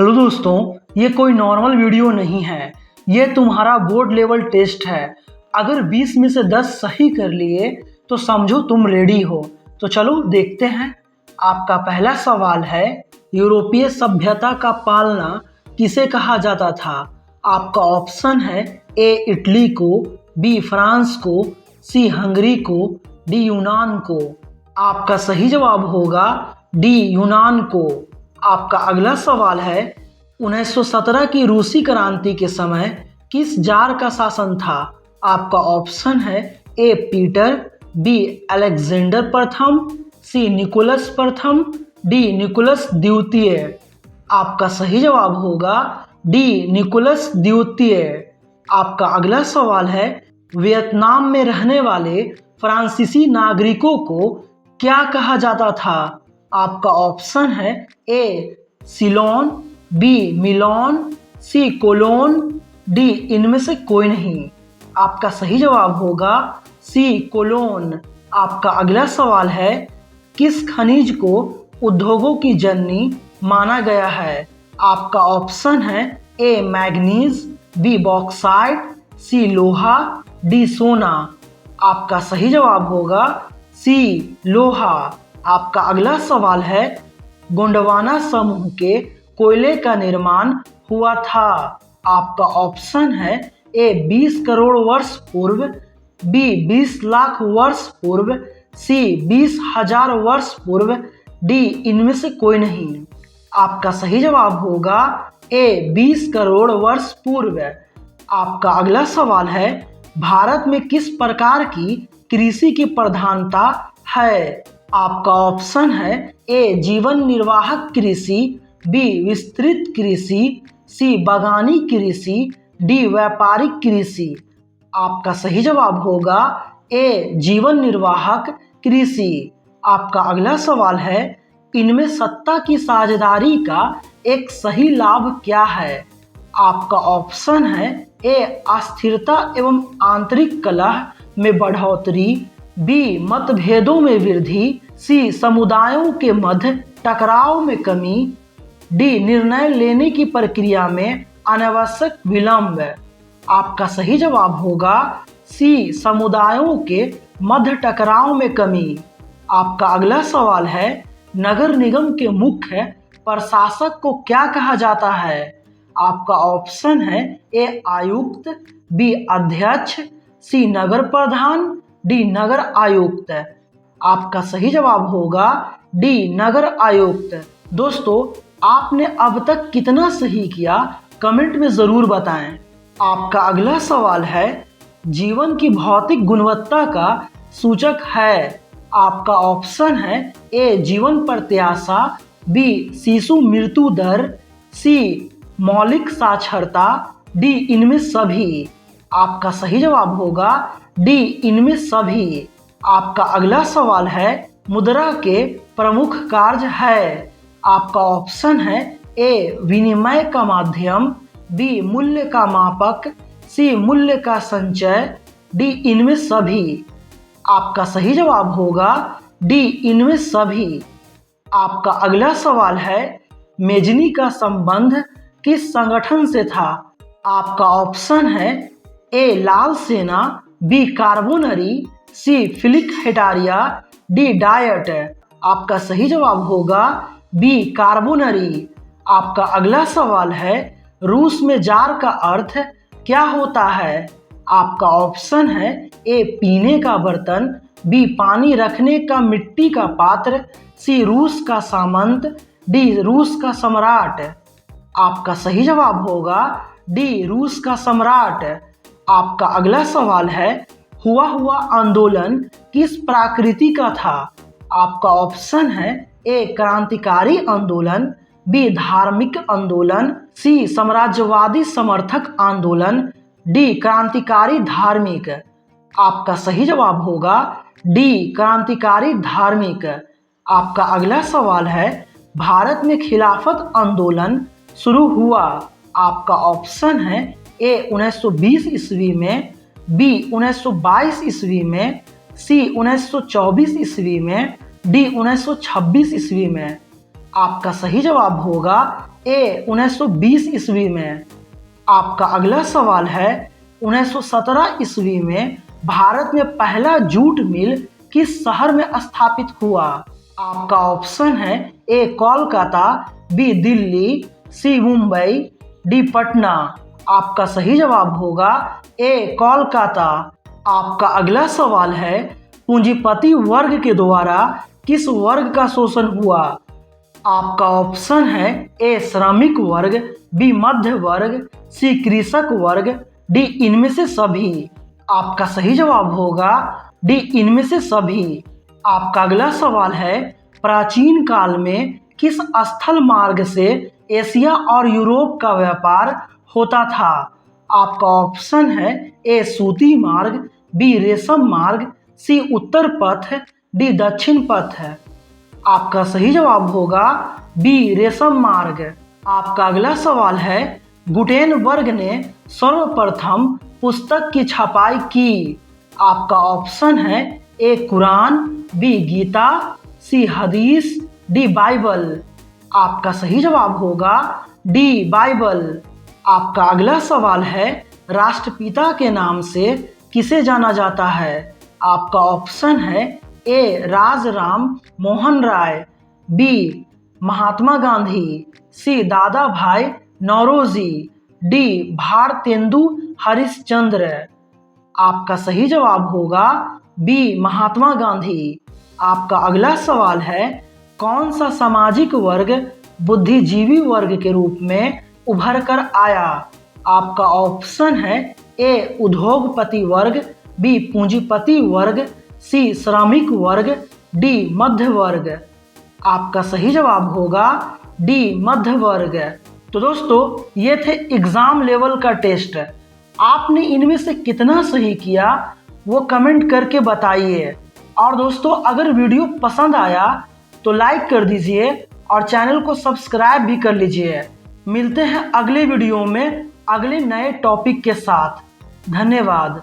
Hello दोस्तों, ये कोई नॉर्मल वीडियो नहीं है। ये तुम्हारा बोर्ड लेवल टेस्ट है। अगर 20 में से 10 सही कर लिए तो समझो तुम रेडी हो। तो चलो देखते हैं। आपका पहला सवाल है, यूरोपीय सभ्यता का पालना किसे कहा जाता था? आपका ऑप्शन है ए इटली को, बी फ्रांस को, सी हंगरी को, डी यूनान को। आपका सही जवाब होगा डी यूनान को। आपका अगला सवाल है, 1917 की रूसी क्रांति के समय किस जार का शासन था? आपका ऑप्शन है ए पीटर, बी अलेक्जेंडर प्रथम, सी निकोलस प्रथम, डी निकोलस द्वितीय। आपका सही जवाब होगा डी निकोलस द्वितीय। आपका अगला सवाल है, वियतनाम में रहने वाले फ्रांसीसी नागरिकों को क्या कहा जाता था? आपका ऑप्शन है ए सिलोन, बी मिलोन, सी कोलोन, डी इनमें से कोई नहीं। आपका सही जवाब होगा सी कोलोन। आपका अगला सवाल है, किस खनिज को उद्योगों की जननी माना गया है? आपका ऑप्शन है ए मैग्नीज, बी बॉक्साइट, सी लोहा, डी सोना। आपका सही जवाब होगा सी लोहा। आपका अगला सवाल है, गोंडवाना समूह के कोयले का निर्माण हुआ था? आपका ऑप्शन है ए 20 करोड़ वर्ष पूर्व, बी 20 लाख वर्ष पूर्व, सी 20,000 वर्ष पूर्व, डी इनमें से कोई नहीं। आपका सही जवाब होगा ए 20 करोड़ वर्ष पूर्व। आपका अगला सवाल है, भारत में किस प्रकार की कृषि की प्रधानता है? आपका ऑप्शन है ए जीवन निर्वाहक कृषि, बी विस्तृत कृषि, सी बागानी कृषि, डी व्यापारिक कृषि। आपका सही जवाब होगा ए जीवन निर्वाहक कृषि। आपका अगला सवाल है, इनमें सत्ता की साझेदारी का एक सही लाभ क्या है? आपका ऑप्शन है ए अस्थिरता एवं आंतरिक कलह में बढ़ोतरी, बी मतभेदों में वृद्धि, सी समुदायों के मध्य टकराव में कमी, डी निर्णय लेने की प्रक्रिया में अनावश्यक विलंब। आपका सही जवाब होगा सी समुदायों के मध्य टकराव में कमी। आपका अगला सवाल है, नगर निगम के मुख्य प्रशासक को क्या कहा जाता है? आपका ऑप्शन है ए आयुक्त, बी अध्यक्ष, सी नगर प्रधान, डी नगर आयुक्त। आपका सही जवाब होगा डी नगर आयुक्त। दोस्तों, आपने अब तक कितना सही किया कमेंट में ज़रूर बताएं। आपका अगला सवाल है, जीवन की भौतिक गुणवत्ता का सूचक है? आपका ऑप्शन है ए जीवन प्रत्याशा, बी शिशु मृत्यु दर, सी मौलिक साक्षरता, डी इनमें सभी। आपका सही जवाब होगा डी इनमें सभी। आपका अगला सवाल है, मुद्रा के प्रमुख कार्य है? आपका ऑप्शन है ए विनिमय का माध्यम, बी मूल्य का मापक, सी मूल्य का संचय, डी इनमें सभी। आपका सही जवाब होगा डी इनमें सभी। आपका अगला सवाल है, मेजनी का संबंध किस संगठन से था? आपका ऑप्शन है ए लाल सेना, बी कार्बोनरी, सी फिलिक हेटारिया, डी डायट। आपका सही जवाब होगा बी कार्बोनरी। आपका अगला सवाल है, रूस में जार का अर्थ क्या होता है? आपका ऑप्शन है ए पीने का बर्तन, बी पानी रखने का मिट्टी का पात्र, सी रूस का सामंत, डी रूस का सम्राट। आपका सही जवाब होगा डी रूस का सम्राट। आपका अगला सवाल है, हुआ आंदोलन किस प्रकृति का था? आपका ऑप्शन है ए क्रांतिकारी आंदोलन, बी धार्मिक आंदोलन, सी साम्राज्यवादी समर्थक आंदोलन, डी क्रांतिकारी धार्मिक। आपका सही जवाब होगा डी क्रांतिकारी धार्मिक। आपका अगला सवाल है, भारत में खिलाफत आंदोलन शुरू हुआ? आपका ऑप्शन है ए 1920 ईस्वी में, बी 1922 ईस्वी में, सी 1924 ईस्वी में, डी 1926 ईस्वी में। आपका सही जवाब होगा ए 1920 ईस्वी में। आपका अगला सवाल है 1917 ईस्वी में भारत में पहला जूट मिल किस शहर में स्थापित हुआ? आपका ऑप्शन है ए कोलकाता, बी दिल्ली, सी मुंबई, डी पटना। आपका सही जवाब होगा ए कोलकाता। आपका अगला सवाल है पूंजीपति वर्ग के द्वारा किस वर्ग का शोषण हुआ? आपका ऑप्शन है ए श्रमिक वर्ग, बी मध्य वर्ग, सी कृषक वर्ग, डी इनमें से सभी। आपका सही जवाब होगा डी इनमें से सभी। आपका अगला सवाल है प्राचीन काल में किस स्थल मार्ग से एशिया और यूरोप का व्यापार होता था? आपका ऑप्शन है ए सूती मार्ग, बी रेशम मार्ग, सी उत्तर पथ, डी दक्षिण पथ। आपका सही जवाब होगा बी रेशम मार्ग। आपका अगला सवाल है गुटेनबर्ग ने सर्वप्रथम पुस्तक की छपाई की? आपका ऑप्शन है ए कुरान, बी गीता, सी हदीस, डी बाइबल। आपका सही जवाब होगा डी बाइबल। आपका अगला सवाल है राष्ट्रपिता के नाम से किसे जाना जाता है? आपका ऑप्शन है ए राजराम मोहन राय, बी महात्मा गांधी, सी दादा भाई नौरोजी, डी भारतेंदु हरिश्चंद्र। आपका सही जवाब होगा बी महात्मा गांधी। आपका अगला सवाल है कौन सा सामाजिक वर्ग बुद्धिजीवी वर्ग के रूप में उभर कर आया? आपका ऑप्शन है ए उद्योगपति वर्ग, बी पूंजीपति वर्ग, सी श्रमिक वर्ग, डी मध्य वर्ग। आपका सही जवाब होगा डी मध्य वर्ग। तो दोस्तों ये थे एग्जाम लेवल का टेस्ट। आपने इनमें से कितना सही किया वो कमेंट करके बताइए। और दोस्तों अगर वीडियो पसंद आया तो लाइक कर दीजिए और चैनल को सब्सक्राइब भी कर लीजिए। मिलते हैं अगले वीडियो में अगले नए टॉपिक के साथ। धन्यवाद।